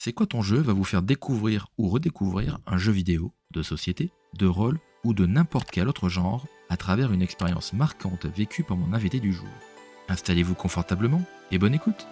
C'est quoi ton jeu va vous faire découvrir ou redécouvrir un jeu vidéo, de société, de rôle ou de n'importe quel autre genre à travers une expérience marquante vécue par mon invité du jour. Installez-vous confortablement et bonne écoute.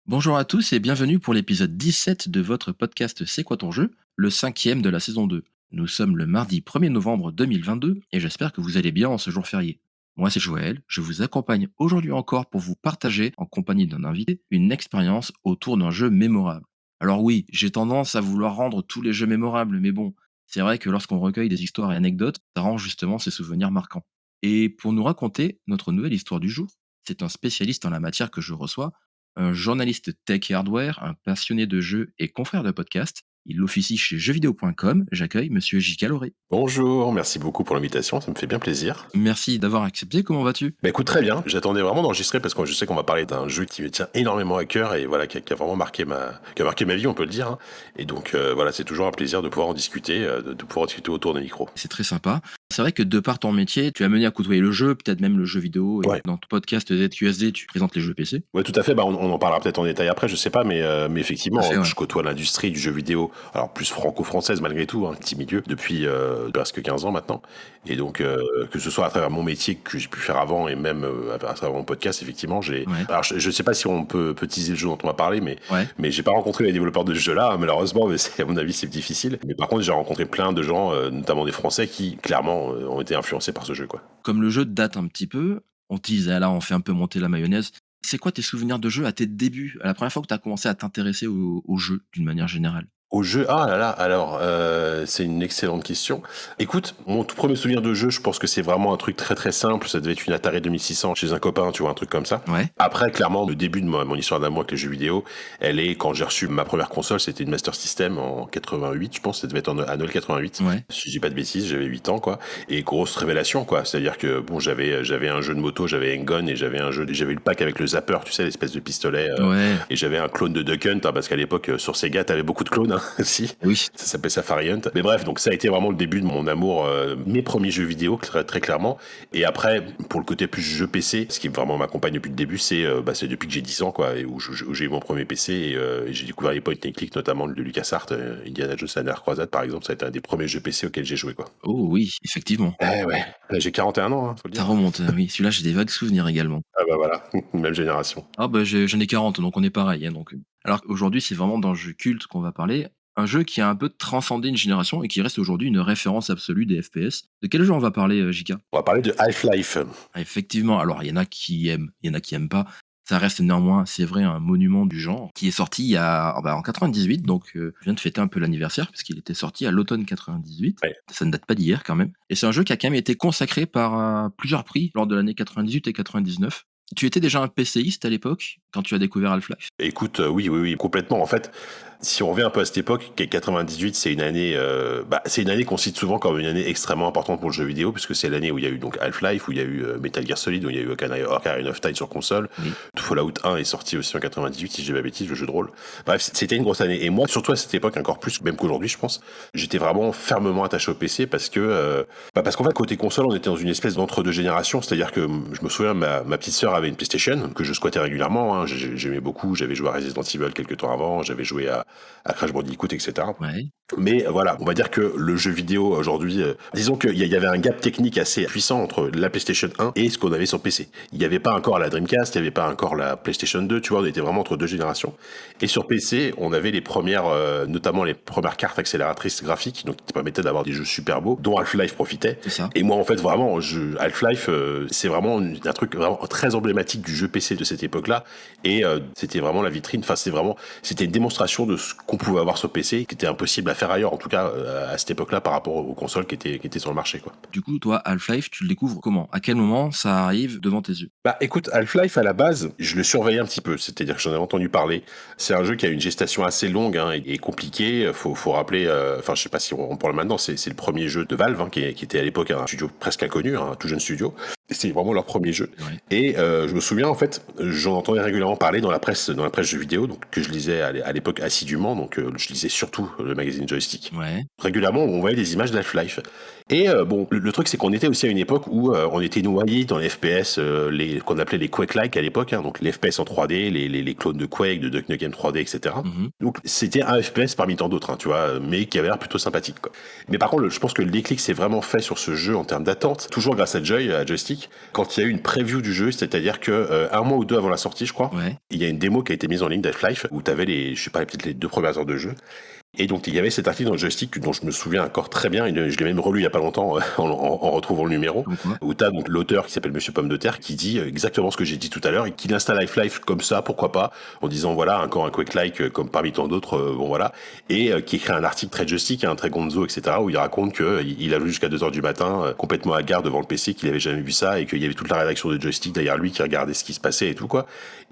Bonjour à tous et bienvenue pour l'épisode 17 de votre podcast C'est quoi ton jeu, le 5e de la saison 2. Nous sommes le mardi 1er novembre 2022 et j'espère que vous allez bien en ce jour férié. Moi c'est Joël, je vous accompagne aujourd'hui encore pour vous partager, en compagnie d'un invité, une expérience autour d'un jeu mémorable. Alors oui, j'ai tendance à vouloir rendre tous les jeux mémorables, mais bon, c'est vrai que lorsqu'on recueille des histoires et anecdotes, ça rend justement ces souvenirs marquants. Et pour nous raconter notre nouvelle histoire du jour, c'est un spécialiste en la matière que je reçois, un journaliste tech et hardware, un passionné de jeux et confrère de podcast. Il officie chez jeuxvideo.com. J'accueille Monsieur J. Caloré. Bonjour, merci beaucoup pour l'invitation, ça me fait bien plaisir. Merci d'avoir accepté. Comment vas-tu? Bah écoute, très bien, j'attendais vraiment d'enregistrer parce que je sais qu'on va parler d'un jeu qui me tient énormément à cœur et voilà, qui a vraiment qui a marqué ma vie, on peut le dire, hein. Et donc voilà, c'est toujours un plaisir de pouvoir en discuter, de pouvoir discuter autour des micros. C'est très sympa. C'est vrai que de par ton métier, tu as mené à côtoyer le jeu, peut-être même le jeu vidéo. Et Ouais. dans ton podcast ZQSD, tu présentes les jeux PC. Ouais, tout à fait. Bah, on en parlera peut-être en détail après, je sais pas, mais effectivement, Tout à fait, ouais. je côtoie l'industrie du jeu vidéo, alors plus franco-française malgré tout, un petit milieu, depuis presque 15 ans maintenant. Et donc, que ce soit à travers mon métier que j'ai pu faire avant et même à travers mon podcast, effectivement, Ouais. Alors, je sais pas si on peut teaser le jeu dont on va parler, Ouais. mais j'ai pas rencontré les développeurs de ce jeu-là, hein, malheureusement, mais à mon avis, c'est difficile. Mais par contre, j'ai rencontré plein de gens, notamment des Français, qui clairement ont été influencés par ce jeu, quoi. Comme le jeu date un petit peu, on tease, là, on fait un peu monter la mayonnaise. C'est quoi tes souvenirs de jeu à tes débuts, à la première fois que tu as commencé à t'intéresser au jeu d'une manière générale? Au jeu, ah là là, alors, c'est une excellente question. Écoute, mon tout premier souvenir de jeu, je pense que c'est vraiment un truc très très simple. Ça devait être une Atari 2600 chez un copain, tu vois, un truc comme ça. Ouais. Après, clairement, le début de mon histoire d'amour avec les jeux vidéo, elle est quand j'ai reçu ma première console, c'était une Master System en 88, je pense, ça devait être à Noël 88. Ouais. Si je dis pas de bêtises, j'avais 8 ans, quoi. Et grosse révélation, quoi. C'est-à-dire que, bon, j'avais un jeu de moto, j'avais un gun et j'avais le pack avec le zapper, tu sais, l'espèce de pistolet. Ouais. Et j'avais un clone de Duck Hunt, hein, parce qu'à l'époque, sur Sega, t'avais beaucoup de clones, hein, aussi. Oui. Ça s'appelait Safari Hunt. Mais bref, donc ça a été vraiment le début de mon amour, mes premiers jeux vidéo, très, très clairement. Et après, pour le côté plus jeu PC, ce qui vraiment m'accompagne depuis le début, c'est depuis que j'ai 10 ans, quoi, et où j'ai eu mon premier PC, et j'ai découvert les point and click, notamment de LucasArts, Indiana Jones et la dernière croisade, par exemple, ça a été un des premiers jeux PC auxquels j'ai joué, quoi. Oh oui, effectivement. Eh ouais, là, j'ai 41 ans, hein, faut le Ça dire. remonte, oui. Celui-là, j'ai des vagues souvenirs également. Ah bah voilà, même génération. Ah bah, j'en ai 40, donc on est pareil, hein, donc alors aujourd'hui, c'est vraiment d'un jeu culte qu'on va parler, un jeu qui a un peu transcendé une génération et qui reste aujourd'hui une référence absolue des FPS. De quel jeu on va parler, JK? On va parler de Half-Life. Ah effectivement, alors il y en a qui aiment, il y en a qui aiment pas. Ça reste néanmoins, c'est vrai, un monument du genre qui est sorti il y a en 98, donc je viens de fêter un peu l'anniversaire puisqu'il était sorti à l'automne 98. Ouais. Ça ne date pas d'hier quand même. Et c'est un jeu qui a quand même été consacré par plusieurs prix lors de l'année 98 et 99. Tu étais déjà un PCiste à l'époque quand tu as découvert Half-Life? Écoute, oui, oui, oui, complètement. En fait, si on revient un peu à cette époque, 98, c'est une année, c'est une année qu'on cite souvent comme une année extrêmement importante pour le jeu vidéo, puisque c'est l'année où il y a eu donc Half-Life, où il y a eu Metal Gear Solid, où il y a eu Ocarina of Time sur console. Oui. Fallout 1 est sorti aussi en 98, si je dis pas bêtise, le jeu de rôle. Bref, c'était une grosse année. Et moi, surtout à cette époque, encore plus, même qu'aujourd'hui, je pense, j'étais vraiment fermement attaché au PC parce qu'en fait, côté console, on était dans une espèce d'entre-deux générations. C'est-à-dire que je me souviens, ma petite sœur avait une PlayStation que je squattais régulièrement, hein. J'aimais beaucoup. J'avais joué à Resident Evil quelques temps avant. J'avais joué à Crash Bandicoot, etc. Ouais. Mais voilà, on va dire que le jeu vidéo aujourd'hui, disons qu'il y avait un gap technique assez puissant entre la PlayStation 1 et ce qu'on avait sur PC. Il n'y avait pas encore la Dreamcast, il n'y avait pas encore la PlayStation 2, tu vois, on était vraiment entre deux générations. Et sur PC, on avait les premières, notamment les premières cartes accélératrices graphiques, donc qui permettaient d'avoir des jeux super beaux, dont Half-Life profitait. C'est ça. Et moi, en fait, vraiment, Half-Life, c'est vraiment un truc vraiment très emblématique du jeu PC de cette époque-là. Et c'était vraiment la vitrine. Enfin, c'était une démonstration de ce qu'on pouvait avoir sur PC, qui était impossible à faire ailleurs, en tout cas à cette époque-là, par rapport aux consoles qui étaient sur le marché, quoi. Du coup, toi, Half-Life, tu le découvres comment? À quel moment ça arrive devant tes yeux? Bah écoute, Half-Life à la base, je le surveillais un petit peu, c'est-à-dire que j'en avais entendu parler. C'est un jeu qui a une gestation assez longue, hein, et compliqué. Faut rappeler, enfin je sais pas si on parle maintenant, c'est le premier jeu de Valve, hein, qui était à l'époque un studio presque inconnu, un tout jeune studio. C'est vraiment leur premier jeu. Ouais. Et je me souviens, en fait, j'en entendais régulièrement parler dans la presse jeux vidéo, donc que je lisais à l'époque assidûment, donc je lisais surtout le magazine Joystick. Ouais. Régulièrement, on voyait des images d'Half-Life. Et bon, le truc, c'est qu'on était aussi à une époque où on était noyé dans les FPS, qu'on appelait les Quake-like à l'époque, hein, donc les FPS en 3D, les clones de Quake, de Duck Nukem 3D, etc. Mmh. Donc c'était un FPS parmi tant d'autres, hein, tu vois, mais qui avait l'air plutôt sympathique, quoi. Mais par contre, je pense que le déclic s'est vraiment fait sur ce jeu en termes d'attente, toujours grâce à Joy, à Joystick, quand il y a eu une preview du jeu, c'est-à-dire que un mois ou deux avant la sortie, je crois, Ouais. il y a une démo qui a été mise en ligne d'Half-Life où tu avais les, je sais pas, peut-être les 2 premières heures de jeu. Et donc il y avait cet article dans le Joystick dont je me souviens encore très bien, et je l'ai même relu il y a pas longtemps en retrouvant le numéro, Comme quoi. où tu as donc l'auteur qui s'appelle Monsieur Pomme de Terre qui dit exactement ce que j'ai dit tout à l'heure et qu'il installe Half-Life comme ça, pourquoi pas, en disant voilà, encore un Quake-like comme parmi tant d'autres, bon voilà, et qui écrit un article très Joystick, très gonzo, etc., où il raconte qu'il a joué jusqu'à 2 heures du matin, complètement hagard devant le PC, qu'il avait jamais vu ça, et qu'il y avait toute la rédaction de Joystick derrière lui qui regardait ce qui se passait et tout, quoi.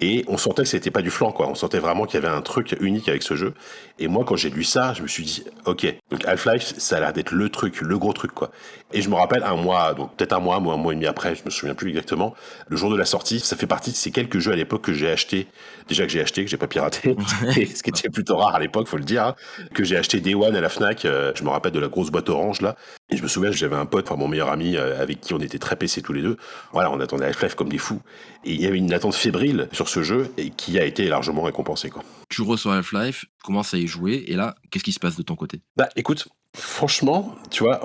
Et on sentait que c'était pas du flan, quoi. On sentait vraiment qu'il y avait un truc unique avec ce jeu. Et moi, quand j'ai lu ça, je me suis dit, ok, donc Half-Life, ça a l'air d'être le truc, le gros truc, quoi. Et je me rappelle un mois, donc peut-être un mois et demi après, je me souviens plus exactement, le jour de la sortie, ça fait partie de ces quelques jeux à l'époque que j'ai acheté, déjà que j'ai pas piraté, et ce qui était plutôt rare à l'époque, faut le dire, hein, que j'ai acheté Day One à la Fnac, je me rappelle de la grosse boîte orange, là, et je me souviens, j'avais un pote, enfin mon meilleur ami, avec qui on était très PC tous les deux, voilà, on attendait Half-Life comme des fous, et il y avait une attente fébrile sur ce jeu, et qui a été largement récompensée, quoi. Tu reçois Half-Life, tu commences à y jouer et là, qu'est-ce qui se passe de ton côté? Bah, écoute, franchement, tu vois,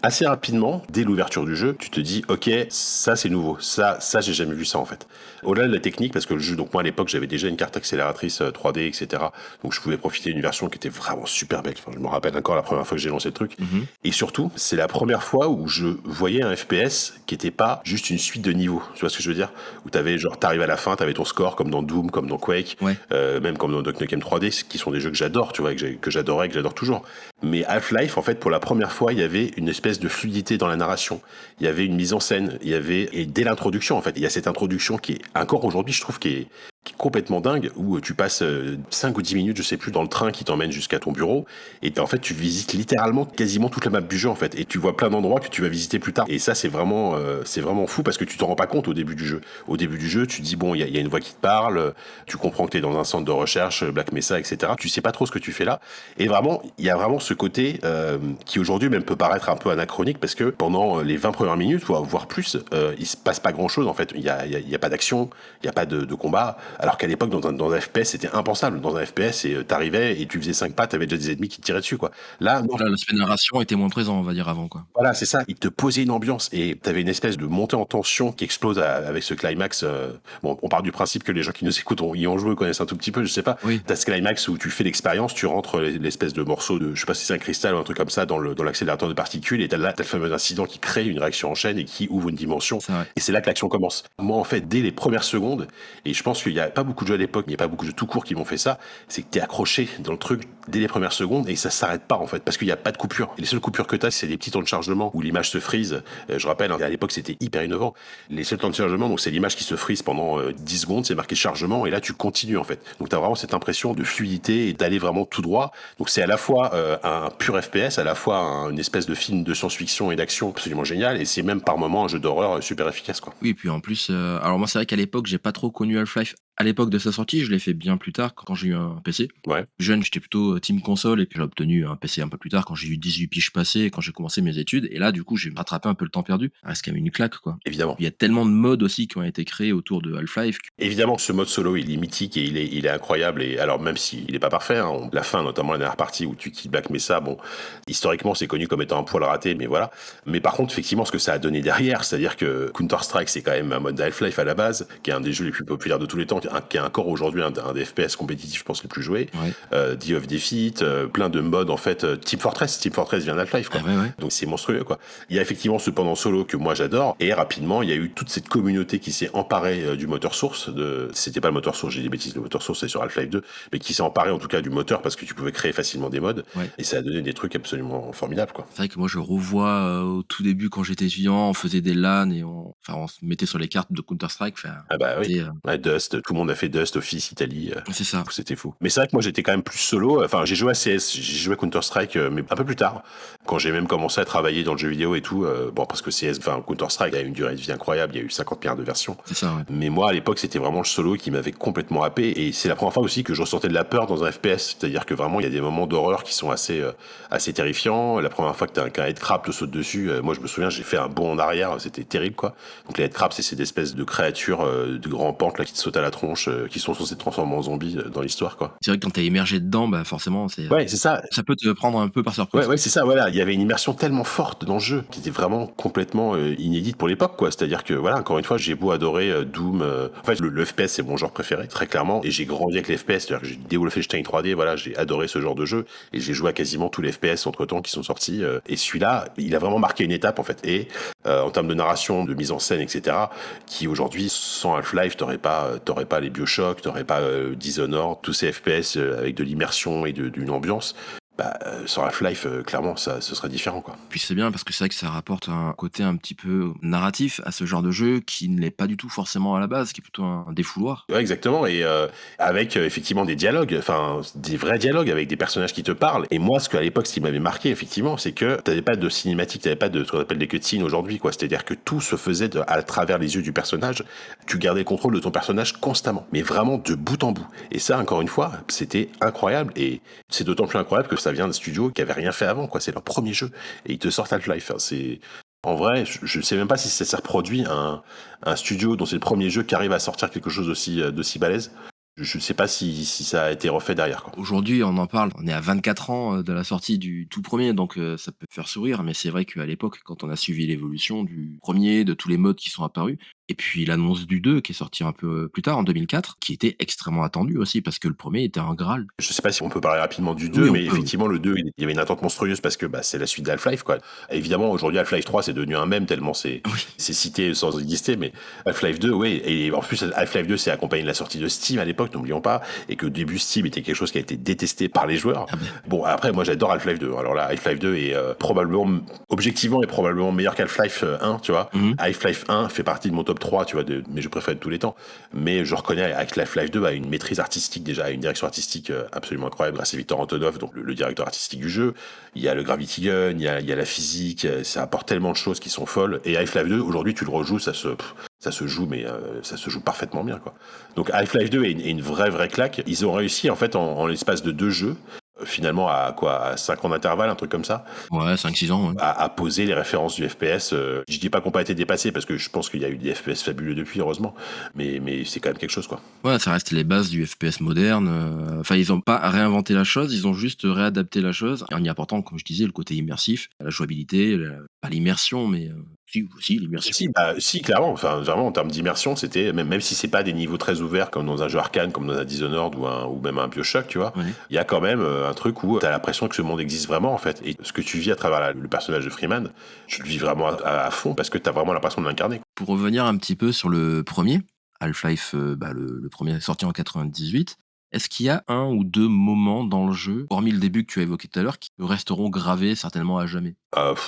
assez rapidement, dès l'ouverture du jeu, tu te dis: «OK, ça c'est nouveau, ça j'ai jamais vu ça en fait». Au-delà de la technique, parce que le jeu, donc moi à l'époque j'avais déjà une carte accélératrice 3D, et cetera. Donc je pouvais profiter d'une version qui était vraiment super belle. Enfin, je me rappelle encore la première fois que j'ai lancé le truc. Mmh. Et surtout, c'est la première fois où je voyais un FPS qui était pas juste une suite de niveaux. Tu vois ce que je veux dire? Où t'avais genre, t'arrives à la fin, t'avais ton score comme dans Doom, comme dans Quake, Ouais. même comme dans Duck Nukem 3D, qui sont des jeux que j'adore, tu vois, que j'adorais, que j'adore toujours. Mais Half-Life, en fait, pour la première fois, il y avait une espèce de fluidité dans la narration. Il y avait une mise en scène. Il y avait, et dès l'introduction, en fait, il y a cette introduction qui est, encore aujourd'hui, je trouve, qui est complètement dingue, où tu passes 5 ou 10 minutes, je sais plus, dans le train qui t'emmène jusqu'à ton bureau. Et en fait, tu visites littéralement quasiment toute la map du jeu, en fait. Et tu vois plein d'endroits que tu vas visiter plus tard. Et ça, c'est vraiment fou parce que tu t'en rends pas compte au début du jeu. Au début du jeu, tu te dis, bon, il y a une voix qui te parle, tu comprends que tu es dans un centre de recherche, Black Mesa, etc. Tu sais pas trop ce que tu fais là. Et vraiment, il y a vraiment ce côté qui aujourd'hui même peut paraître un peu anachronique parce que pendant les 20 premières minutes, voire plus, il se passe pas grand chose en fait. Il y a pas d'action, il y a pas de combat. Alors qu'à l'époque, dans un FPS, c'était impensable. Dans un FPS, t'arrivais et tu faisais 5 pas, t'avais déjà des ennemis qui te tiraient dessus, quoi. Là, non. Là, l'aspect narration était moins présent, on va dire, avant, quoi. Voilà, c'est ça. Il te posait une ambiance et t'avais une espèce de montée en tension qui explose avec ce climax. Bon, on part du principe que les gens qui nous écoutent y ont joué, connaissent un tout petit peu, je sais pas. Oui, T'as ce climax où tu fais l'expérience, tu rentres l'espèce de morceau de, je sais pas si c'est un cristal ou un truc comme ça dans l'accélérateur de particules et t'as le fameux incident qui crée une réaction en chaîne et qui ouvre une dimension. c'est vrai. Et c'est là que l'action commence. Moi, en fait, dès les premières secondes, et je pense qu'il y a pas beaucoup de jeux à l'époque, il n'y a pas beaucoup de jeux tout court qui m'ont fait ça, c'est que t'es accroché dans le truc dès les premières secondes et ça s'arrête pas en fait parce qu'il n'y a pas de coupure. Et les seules coupures que t'as, c'est des petits temps de chargement où l'image se frise. Je rappelle, hein, à l'époque, c'était hyper innovant. Les seuls temps de chargement, donc c'est l'image qui se frise pendant 10 secondes, c'est marqué chargement et là tu continues en fait. Donc t'as vraiment cette impression de fluidité et d'aller vraiment tout droit. Donc c'est à la fois un pur FPS, à la fois une espèce de film de science-fiction et d'action absolument génial et c'est même par moments un jeu d'horreur super efficace, quoi. Oui, puis en plus, alors moi, c'est vrai qu'à l'époque, j'ai pas trop connu Half-Life. À l'époque de sa sortie, je l'ai fait bien plus tard quand j'ai eu un PC. Ouais. Jeune, j'étais plutôt team console et puis j'ai obtenu un PC un peu plus tard quand j'ai eu 18 piges passées et quand j'ai commencé mes études. Et là, du coup, j'ai rattrapé un peu le temps perdu. Ça reste quand même une claque, quoi. Évidemment. Il y a tellement de modes aussi qui ont été créés autour de Half-Life. Évidemment, ce mode solo, il est mythique et il est incroyable. Et alors, même s'il n'est pas parfait, hein, la fin, notamment la dernière partie où tu quittes Black Mesa, bon, historiquement, c'est connu comme étant un poil raté, mais voilà. Mais par contre, effectivement, ce que ça a donné derrière, c'est-à-dire que Counter-Strike, c'est quand même un mode Half-Life à la base, qui est un des jeux les plus populaires de tous les temps, qui est encore aujourd'hui un des FPS compétitifs, je pense, les plus joués. Ouais. Day of Defeat, plein de modes, en fait. Team Fortress. Team Fortress vient d'Half-Life, quoi. Ah ouais, ouais. Donc c'est monstrueux, quoi. Il y a effectivement ce pendant solo que moi j'adore, et rapidement, il y a eu toute cette communauté qui s'est emparée du moteur source. C'était pas le moteur source, j'ai des bêtises, le moteur source c'est sur Half-Life 2, mais qui s'est emparé en tout cas du moteur parce que tu pouvais créer facilement des modes, Ouais. et ça a donné des trucs absolument formidables, quoi. C'est vrai que moi, je revois, au tout début quand j'étais étudiant, on faisait des LAN et on se mettait sur les cartes de Counter Strike, enfin, Ah bah oui, c'était, ouais, Dust, tout le monde a fait Dust, Office, Italie. C'est ça. C'était fou. Mais c'est vrai que moi, j'étais quand même plus solo. Enfin, j'ai joué à CS, j'ai joué à Counter-Strike, mais un peu plus tard, quand j'ai même commencé à travailler dans le jeu vidéo et tout. Bon, parce que CS, enfin, Counter-Strike a une durée de vie incroyable. Il y a eu 50 milliards de versions. C'est ça, ouais. Mais moi, à l'époque, c'était vraiment le solo qui m'avait complètement happé. Et c'est la première fois aussi que je ressentais de la peur dans un FPS. C'est-à-dire que vraiment, il y a des moments d'horreur qui sont assez terrifiants. La première fois que qu'un headcrab te saute dessus, moi, je me souviens, j'ai fait un bond en arrière. C'était terrible, quoi. Donc, les headcrabs, c'est ces espèces de créatures de grands pentes là, qui te sautent à la tronche, qui sont censées te transformer en zombies dans l'histoire, quoi. C'est vrai que quand t'es immergé dedans, bah, forcément, Ouais, c'est ça. ça peut te prendre un peu par Ouais, surprise. ouais, c'est ça, voilà. Il y avait une immersion tellement forte dans le jeu qui était vraiment complètement inédite pour l'époque, quoi. C'est-à-dire que, voilà, encore une fois, j'ai beau adorer Doom. En fait, le FPS, c'est mon genre préféré, très clairement. Et j'ai grandi avec les FPS. C'est-à-dire que dès Wolfenstein 3D, voilà, j'ai adoré ce genre de jeu. Et j'ai joué à quasiment tous les FPS entre-temps qui sont sortis. Et celui-là, il a vraiment marqué une étape, en fait. Et en termes de narration, de mise en scène, etc., qui aujourd'hui, sans Half-Life, t'aurais pas les BioShock, t'aurais pas Dishonored, tous ces FPS avec de l'immersion et d'une ambiance. Bah, sur Half-Life, clairement, ce serait différent, quoi. Puis c'est bien parce que c'est vrai que ça rapporte un côté un petit peu narratif à ce genre de jeu qui ne l'est pas du tout forcément à la base, qui est plutôt un défouloir. Ouais, exactement. Et avec effectivement des dialogues, enfin des vrais dialogues avec des personnages qui te parlent. Et moi, ce qui m'avait marqué, effectivement, c'est que t'avais pas de cinématique, t'avais pas de ce qu'on appelle des cutscenes aujourd'hui, quoi. C'est-à-dire que tout se faisait à travers les yeux du personnage. Tu gardais le contrôle de ton personnage constamment, mais vraiment de bout en bout. Et ça, encore une fois, c'était incroyable. Et c'est d'autant plus incroyable que ça vient d'un studio qui avait rien fait avant, quoi. C'est leur premier jeu et ils te sortent Half-Life. Hein. C'est En vrai, je sais même pas si ça s'est reproduit un studio dont c'est le premier jeu qui arrive à sortir quelque chose d'aussi balèze. Je sais pas si ça a été refait derrière, quoi. Aujourd'hui, on en parle, on est à 24 ans de la sortie du tout premier, donc ça peut faire sourire, mais c'est vrai qu'à l'époque, quand on a suivi l'évolution du premier, de tous les modes qui sont apparus, et puis l'annonce du 2 qui est sorti un peu plus tard, en 2004, qui était extrêmement attendu aussi, parce que le premier était un Graal. Je sais pas si on peut parler rapidement du Oui, 2, on mais peut, oui. effectivement, le 2, il y avait une attente monstrueuse parce que bah, c'est la suite d'Half-Life, quoi. Évidemment, aujourd'hui, Half-Life 3, c'est devenu un mème tellement Oui, c'est cité sans exister, mais Half-Life 2, oui. Et en plus, Half-Life 2, c'est accompagné de la sortie de Steam à l'époque, n'oublions pas, et que au début, Steam était quelque chose qui a été détesté par les joueurs. ah ben, Bon, après, moi, j'adore Half-Life 2. Alors là, Half-Life 2 est objectivement, est probablement meilleur qu'Half-Life 1, tu vois. mhm. Half-Life 1 fait partie de mon top 3, tu vois, de mes jeux préférés de tous les temps. Mais je reconnais que Half-Life 2 a une maîtrise artistique déjà, a une direction artistique absolument incroyable grâce à Victor Antonov, donc le directeur artistique du jeu. Il y a le Gravity Gun, il y a la physique, ça apporte tellement de choses qui sont folles. Et Half-Life 2, aujourd'hui, tu le rejoues, ça se joue, mais ça se joue parfaitement bien, quoi. Donc Half-Life 2 est une vraie claque. Ils ont réussi, en fait, en l'espace de 2 jeux, finalement à 5 ans d'intervalle, un truc comme ça, Ouais, 5-6 ans, ouais. à poser les références du FPS. Je dis pas qu'on n'a pas été dépassé parce que je pense qu'il y a eu des FPS fabuleux depuis, heureusement, mais c'est quand même quelque chose, quoi. Ouais, ça reste les bases du FPS moderne. Enfin, ils ont pas réinventé la chose, ils ont juste réadapté la chose en y apportant, comme je disais, le côté immersif, la jouabilité, pas l'immersion, mais si l'immersion. Si, clairement. Enfin, vraiment, en termes d'immersion, c'était, même si c'est pas des niveaux très ouverts comme dans un jeu Arcane, comme dans un Dishonored ou même un BioShock, tu vois, Ouais. il y a quand même un truc où t'as l'impression que ce monde existe vraiment, en fait. Et ce que tu vis à travers le personnage de Freeman, tu le vis vraiment à fond parce que t'as vraiment l'impression de l'incarner. Pour revenir un petit peu sur le premier, Half-Life, bah, le premier est sorti en 98. Est-ce qu'il y a un ou 2 moments dans le jeu, hormis le début que tu as évoqué tout à l'heure, qui resteront gravés certainement à jamais?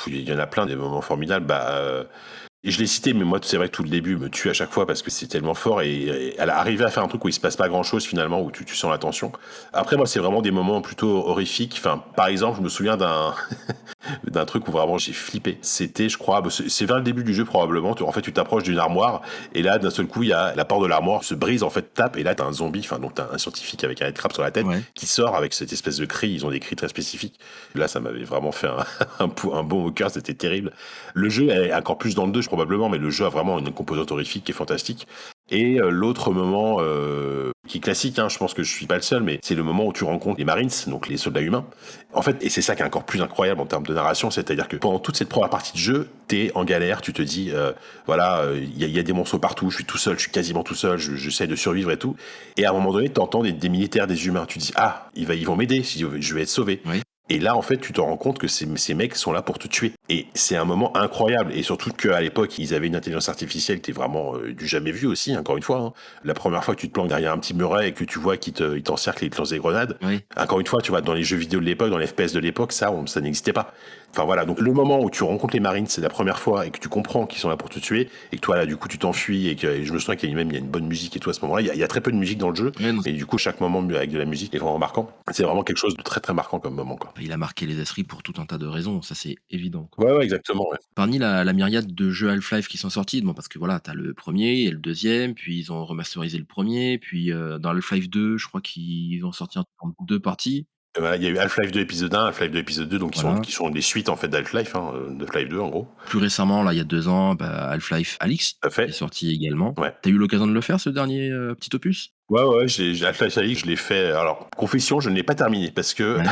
Il y en a plein des moments formidables. Et je l'ai cité, mais moi, c'est vrai que tout le début me tue à chaque fois parce que c'est tellement fort et elle a arrivé à faire un truc où il se passe pas grand chose finalement, où tu sens la tension. Après, moi, c'est vraiment des moments plutôt horrifiques. Enfin, par exemple, je me souviens d'un truc où vraiment j'ai flippé. C'était, je crois, c'est vers le début du jeu probablement. En fait, tu t'approches d'une armoire et là, d'un seul coup, il y a la porte de l'armoire se brise, en fait, tape et là, t'as un zombie, enfin, donc t'as un scientifique avec un headcrab sur la tête Ouais. qui sort avec cette espèce de cri. Ils ont des cris très spécifiques. Là, ça m'avait vraiment fait un bond au cœur. C'était terrible. Le jeu est encore plus dans le 2 probablement, mais le jeu a vraiment une composante horrifique qui est fantastique. Et l'autre moment qui est classique, hein, je pense que je suis pas le seul, mais c'est le moment où tu rencontres les Marines, donc les soldats humains. En fait, et c'est ça qui est encore plus incroyable en termes de narration, c'est-à-dire que pendant toute cette première partie de jeu, t'es en galère, tu te dis, voilà, il y a des monstres partout, je suis tout seul, je suis quasiment tout seul, j'essaie de survivre et tout. Et à un moment donné, t'entends des militaires, des humains, tu te dis, ah, ils vont m'aider, je vais être sauvé. Oui. Et là, en fait, tu te rends compte que ces mecs sont là pour te tuer. Et c'est un moment incroyable. Et surtout qu'à l'époque, ils avaient une intelligence artificielle qui était vraiment du jamais vu aussi, encore une fois. Hein. La première fois que tu te planques derrière un petit muret et que tu vois il t'encercle et il te lance des grenades, Oui. encore une fois, tu vois, dans les jeux vidéo de l'époque, dans les FPS de l'époque, ça n'existait pas. Enfin voilà, donc le moment où tu rencontres les Marines, c'est la première fois et que tu comprends qu'ils sont là pour te tuer et que toi là du coup tu t'enfuis et je me souviens il y a une bonne musique et tout à ce moment-là. Il y a très peu de musique dans le jeu, Ouais, non, mais du coup chaque moment avec de la musique est vraiment marquant. C'est vraiment quelque chose de très très marquant comme moment quoi. il a marqué les esprits pour tout un tas de raisons, ça c'est évident, quoi. Ouais, ouais, exactement. Ouais. Parmi la myriade de jeux Half-Life qui sont sortis, bon parce que voilà, tu as le premier et le deuxième, puis ils ont remasterisé le premier, puis, dans Half-Life 2, je crois qu'ils ont sorti en 2 parties. Voilà, il y a eu Half-Life 2 épisode 1, Half-Life 2 épisode 2, donc Voilà. qui sont des suites en fait d'Half-Life, hein, de Half-Life 2 en gros. Plus récemment, là, il y a 2 ans, bah, Half-Life Alyx Tout à qui est fait. sorti également. Ouais. Tu as eu l'occasion de le faire ce dernier, petit opus? Ouais, ouais, j'ai Half-Life Alyx, je l'ai fait. Alors, confession, je ne l'ai pas terminé parce que Ouais.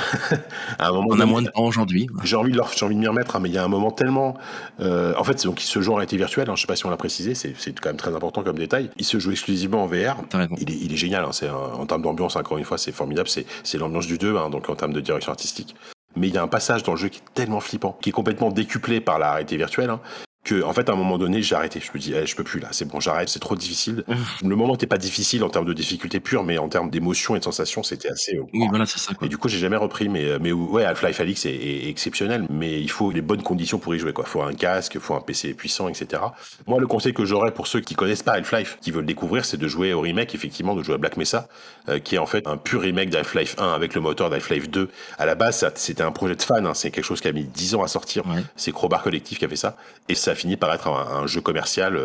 à un moment On a donné, moins de temps aujourd'hui. j'ai envie de m'y remettre, hein, mais il y a un moment tellement, en fait, donc il se joue en réalité virtuelle, hein, je sais pas si on l'a précisé, c'est quand même très important comme détail. Il se joue exclusivement en VR. Tu as raison. Il est génial, hein, en termes d'ambiance, encore une fois, c'est formidable. C'est l'ambiance du 2, hein, donc en termes de direction artistique. Mais il y a un passage dans le jeu qui est tellement flippant, qui est complètement décuplé par la réalité virtuelle, hein, que, en fait, à un moment donné, j'ai arrêté. Je me dis, je peux plus là, c'est bon, j'arrête, c'est trop difficile. Le moment n'était pas difficile en termes de difficulté pure, mais en termes d'émotion et de sensation, c'était assez. Oui, voilà, c'est ça, Et quoi. du coup, j'ai jamais repris, mais ouais, Half-Life Alyx est exceptionnel, mais il faut les bonnes conditions pour y jouer, quoi. Faut un casque, faut un PC puissant, etc. Moi, le conseil que j'aurais pour ceux qui connaissent pas Half-Life, qui veulent découvrir, c'est de jouer au remake, effectivement, de jouer à Black Mesa, qui est en fait un pur remake d'Half-Life 1 avec le moteur d'Half-Life 2. À la base, c'était un projet de fan, hein, c'est quelque chose qui a mis 10 ans à sortir. Ouais. C'est Crowbar Collective qui a fait ça, et ça a fini par être un jeu commercial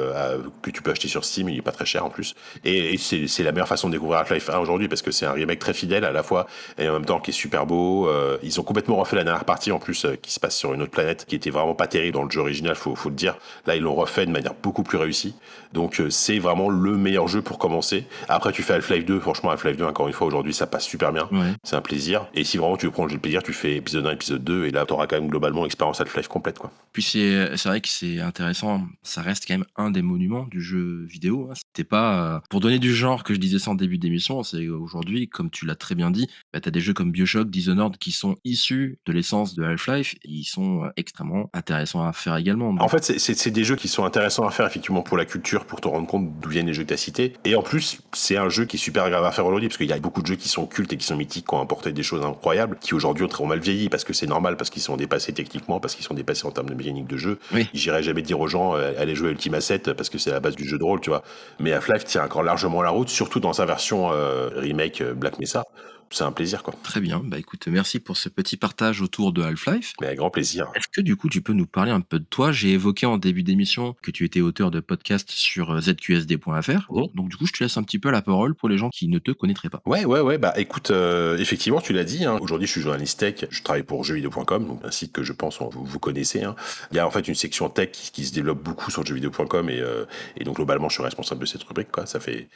que tu peux acheter sur Steam, il est pas très cher en plus. Et c'est la meilleure façon de découvrir Half-Life 1 aujourd'hui parce que c'est un remake très fidèle à la fois et en même temps qui est super beau. Ils ont complètement refait la dernière partie en plus qui se passe sur une autre planète qui était vraiment pas terrible dans le jeu original, faut le dire. Là, ils l'ont refait de manière beaucoup plus réussie. Donc c'est vraiment le meilleur jeu pour commencer. Après, tu fais Half-Life 2. Franchement, Half-Life 2, encore une fois, aujourd'hui, ça passe super bien. Ouais. C'est un plaisir. Et si vraiment tu veux prendre le plaisir, tu fais épisode 1, épisode 2. Et là, tu auras quand même globalement l'expérience Half-Life complète, quoi. Puis c'est vrai que c'est intéressant, ça reste quand même un des monuments du jeu vidéo, hein. C'était pas, pour donner du genre que je disais ça en début d'émission, c'est aujourd'hui, comme tu l'as très bien dit, bah, tu as des jeux comme BioShock, Dishonored qui sont issus de l'essence de Half-Life et ils sont, extrêmement intéressants à faire également, En donc fait, c'est des jeux qui sont intéressants à faire effectivement pour la culture, pour te rendre compte d'où viennent les jeux que tu as cités. Et en plus, c'est un jeu qui est super agréable à faire aujourd'hui parce qu'il y a beaucoup de jeux qui sont cultes et qui sont mythiques, qui ont apporté des choses incroyables, qui aujourd'hui ont mal vieilli parce que c'est normal, parce qu'ils sont dépassés techniquement, parce qu'ils sont dépassés en termes de mécanique de jeu. oui, J'irais jamais dire aux gens, allez jouer à Ultima 7 parce que c'est la base du jeu de rôle, tu vois. Mais Half-Life tient encore largement la route, surtout dans sa version remake Black Mesa. C'est un plaisir, quoi. très bien. Bah, écoute, merci pour ce petit partage autour de Half-Life. Mais avec grand plaisir. Est-ce que du coup, tu peux nous parler un peu de toi? J'ai évoqué en début d'émission que tu étais auteur de podcasts sur, zqsd.fr. Donc du coup, je te laisse un petit peu la parole pour les gens qui ne te connaîtraient pas. Ouais, ouais, ouais, bah écoute, effectivement, tu l'as dit, hein, aujourd'hui je suis journaliste tech, je travaille pour jeuxvideo.com, donc un site que je pense vous connaissez. Hein. Il y a en fait une section tech qui se développe beaucoup sur jeuxvideo.com et donc globalement je suis responsable de cette rubrique, quoi. Ça fait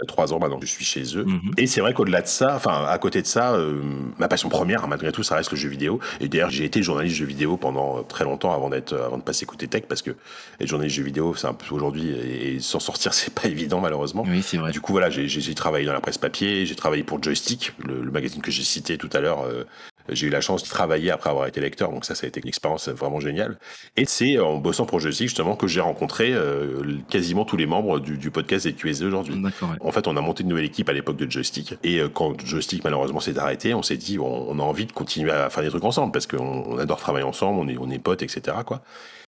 3 ans maintenant que je suis chez eux. Mmh. Et c'est vrai qu'au-delà de ça, enfin à côté de ça, ma passion première, malgré tout, ça reste le jeu vidéo. Et d'ailleurs, j'ai été journaliste jeu vidéo pendant très longtemps avant de passer côté tech, parce que être journaliste jeu vidéo, c'est un peu aujourd'hui, et s'en sortir, c'est pas évident malheureusement. Oui, c'est vrai. Du coup, voilà, j'ai travaillé dans la presse papier, j'ai travaillé pour Joystick, le magazine que j'ai cité tout à l'heure. J'ai eu la chance d'y travailler après avoir été lecteur, donc ça a été une expérience vraiment géniale. Et c'est en bossant pour Joystick justement que j'ai rencontré quasiment tous les membres du podcast des QSD aujourd'hui. D'accord, ouais. En fait, on a monté une nouvelle équipe à l'époque de Joystick, et quand Joystick malheureusement s'est arrêté, on s'est dit on a envie de continuer à faire des trucs ensemble parce qu'on adore travailler ensemble, on est potes, etc. quoi.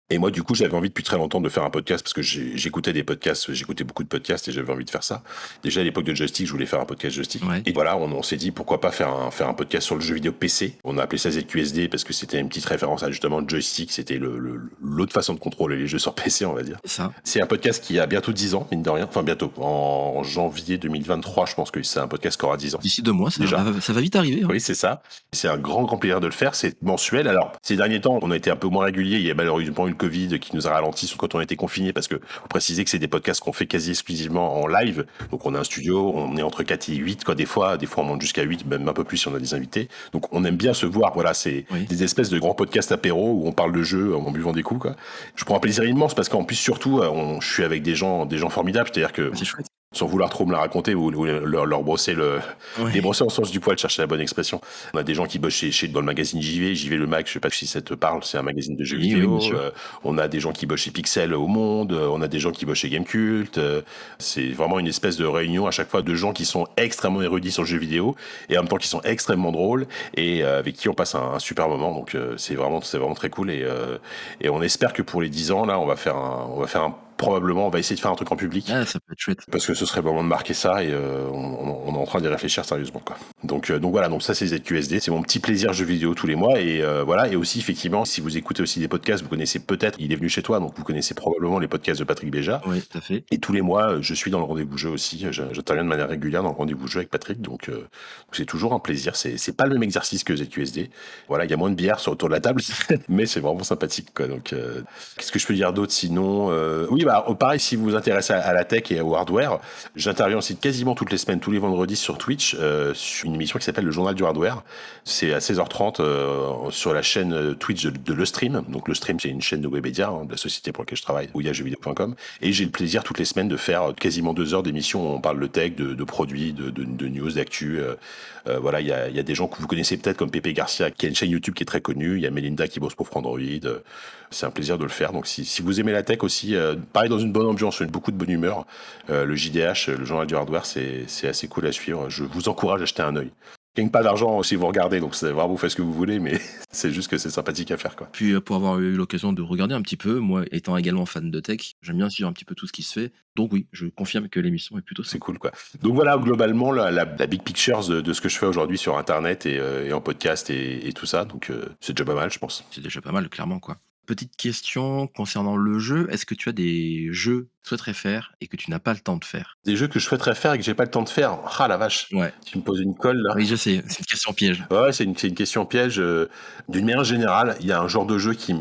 Et moi, du coup, j'avais envie depuis très longtemps de faire un podcast parce que j'écoutais des podcasts, j'écoutais beaucoup de podcasts et j'avais envie de faire ça. Déjà à l'époque de Joystick, je voulais faire un podcast Joystick. Ouais. Et voilà, on s'est dit pourquoi pas faire un podcast sur le jeu vidéo PC. On a appelé ça ZQSD parce que c'était une petite référence à justement Joystick. C'était l'autre façon de contrôler les jeux sur PC, on va dire. C'est ça. C'est un podcast qui a bientôt 10 ans, mine de rien. Enfin, bientôt. En janvier 2023, je pense que c'est un podcast qui aura 10 ans. D'ici 2 mois, ça Déjà. ça va vite arriver, hein. Oui, c'est ça. C'est un grand plaisir de le faire. C'est mensuel. Alors, ces derniers temps, on a été un peu moins régulier. Il y a malheureusement eu le Covid qui nous a ralenti quand on était confinés parce que faut préciser que c'est des podcasts qu'on fait quasi exclusivement en live. Donc, on a un studio, on est entre 4 et 8, quoi. Des fois, on monte jusqu'à 8, même un peu plus si on a des invités. Donc, on aime bien se voir. Voilà, c'est Oui. des espèces de grands podcasts apéro où on parle de jeu en buvant des coups, quoi. Je prends un plaisir immense parce qu'en plus, surtout, je suis avec des gens formidables. C'est-à-dire que C'est chouette. sans vouloir trop me la raconter ou leur brosser les Ouais. brosser en sens du poil, chercher la bonne expression. On a des gens qui bossent dans le magazine JV le Mag, je sais pas si ça te parle, c'est un magazine de jeux Oui, oui, bien vidéo. sûr. On a des gens qui bossent chez Pixel au Monde, on a des gens qui bossent chez Gamecult. C'est vraiment une espèce de réunion à chaque fois de gens qui sont extrêmement érudits sur le jeu vidéo et en même temps qui sont extrêmement drôles et avec qui on passe un super moment. Donc c'est vraiment très cool et on espère que pour les 10 ans là, probablement, on va essayer de faire un truc en public Ah, ça peut être chouette. parce que ce serait le moment de marquer ça et on est en train d'y réfléchir sérieusement quoi. Donc voilà, donc ça c'est ZQSD, c'est mon petit plaisir jeu vidéo tous les mois et voilà, et aussi effectivement si vous écoutez aussi des podcasts, vous connaissez peut-être, il est venu chez toi donc vous connaissez probablement les podcasts de Patrick Béja. Oui, tout à fait. Et tous les mois, je suis dans le rendez-vous jeu aussi. J'interviens de manière régulière dans le rendez-vous jeu avec Patrick, donc c'est toujours un plaisir. C'est pas le même exercice que ZQSD. Voilà, il y a moins de bière sur autour de la table, mais c'est vraiment sympathique, quoi. Donc, qu'est-ce que je peux dire d'autre sinon Oui, bah pareil, si vous vous intéressez à la tech et au hardware, j'interviens aussi quasiment toutes les semaines, tous les vendredis sur Twitch, sur une émission qui s'appelle le Journal du Hardware. C'est à 16h30 sur la chaîne Twitch de Le Stream. Donc Le Stream, c'est une chaîne de Webedia, de la société pour laquelle je travaille, où il y a jeuxvideo.com. Et j'ai le plaisir toutes les semaines de faire quasiment 2 heures d'émission où on parle de tech, de produits, de news, d'actu. Voilà, il y a des gens que vous connaissez peut-être comme Pepe Garcia, qui a une chaîne YouTube qui est très connue. Il y a Melinda qui bosse pour Frandroid. C'est un plaisir de le faire. Donc si vous aimez la tech aussi, pareil dans une bonne ambiance, beaucoup de bonne humeur. Le JDH, le journal du hardware, c'est assez cool à suivre. Je vous encourage à jeter un œil. Je gagne pas d'argent si vous regardez, donc c'est vraiment vous faites ce que vous voulez, mais c'est juste que c'est sympathique à faire quoi. Puis, pour avoir eu l'occasion de regarder un petit peu, moi étant également fan de tech, j'aime bien suivre un petit peu tout ce qui se fait. Donc oui, je confirme que l'émission est plutôt C'est sympa. cool quoi. Donc voilà, globalement, la big picture de ce que je fais aujourd'hui sur Internet et en podcast et tout ça. Donc c'est déjà pas mal, je pense. C'est déjà pas mal, clairement, quoi. Petite question concernant le jeu, est-ce que tu as des jeux que tu souhaiterais faire et que tu n'as pas le temps de faire? Des jeux que je souhaiterais faire et que j'ai pas le temps de faire. Ah la vache, Ouais. tu me poses une colle là. Oui, je sais, c'est une question piège. Ouais, c'est une question piège. D'une manière générale, il y a un genre de jeu qui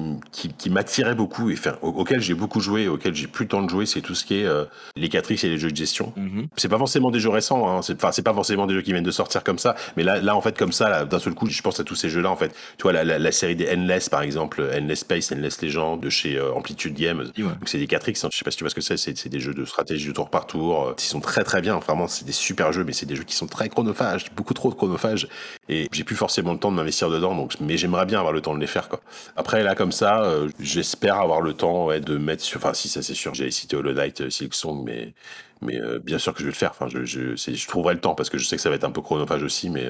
m'attirait beaucoup et enfin, auquel j'ai beaucoup joué, auquel j'ai plus le temps de jouer, c'est tout ce qui est les 4X et les jeux de gestion. Mmh. C'est pas forcément des jeux récents, hein. C'est pas forcément des jeux qui viennent de sortir comme ça, mais là en fait comme ça, là, d'un seul coup, je pense à tous ces jeux-là en fait. Tu vois la série des Endless par exemple, Endless Space, Endless Legend de chez Amplitude Games. Ouais. Donc c'est des 4X, hein. Je sais pas si tu vois ce que c'est des jeux de stratégie de tour par tour. Ils sont très très bien, vraiment c'est des super jeux, mais c'est des jeux qui sont très chronophages, beaucoup trop de chronophages. Et j'ai plus forcément le temps de m'investir dedans, mais j'aimerais bien avoir le temps de les faire, quoi. Après, là, comme ça, j'espère avoir le temps ouais, de mettre sur. Enfin, si, ça c'est sûr, j'ai cité Hollow Knight, Silksong, mais bien sûr que je vais le faire. Enfin, je trouverai le temps parce que je sais que ça va être un peu chronophage aussi, mais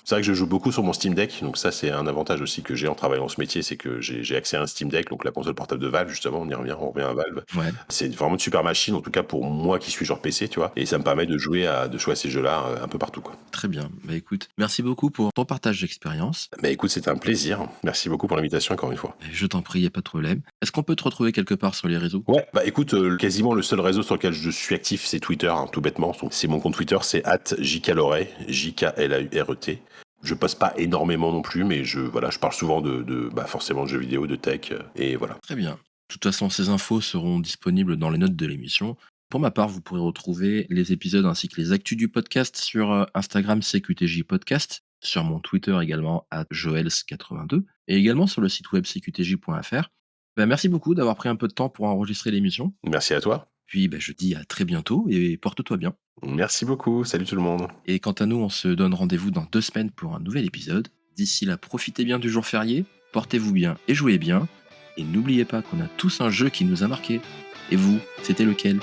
c'est vrai que je joue beaucoup sur mon Steam Deck, donc ça, c'est un avantage aussi que j'ai en travaillant dans ce métier, c'est que j'ai accès à un Steam Deck, donc la console portable de Valve, justement, on revient à Valve. Ouais, C'est vraiment une super machine, en tout cas pour moi qui suis genre PC, tu vois, et ça me permet de jouer à ces jeux-là un peu partout, quoi. très bien. Bah, écoute, merci beaucoup pour ton partage d'expérience. Bah écoute, c'était un plaisir. Merci beaucoup pour l'invitation encore une fois. Je t'en prie, y a pas de problème. Est-ce qu'on peut te retrouver quelque part sur les réseaux? Ouais, bah écoute, quasiment le seul réseau sur lequel je suis actif, c'est Twitter, hein, tout bêtement. Donc, c'est mon compte Twitter, c'est @jklaurey, JKLAURET. Je poste pas énormément non plus, mais voilà, je parle souvent bah, forcément de jeux vidéo, de tech, et voilà. Très bien. De toute façon, ces infos seront disponibles dans les notes de l'émission. Pour ma part, vous pourrez retrouver les épisodes ainsi que les actus du podcast sur Instagram CQTJ Podcast, sur mon Twitter également @joels82 et également sur le site web cqtj.fr. Ben, merci beaucoup d'avoir pris un peu de temps pour enregistrer l'émission. Merci à toi. Puis ben, je dis à très bientôt et porte-toi bien. Merci beaucoup. Salut tout le monde. Et quant à nous, on se donne rendez-vous dans 2 semaines pour un nouvel épisode. D'ici là, profitez bien du jour férié, portez-vous bien et jouez bien. Et n'oubliez pas qu'on a tous un jeu qui nous a marqué. Et vous, c'était lequel?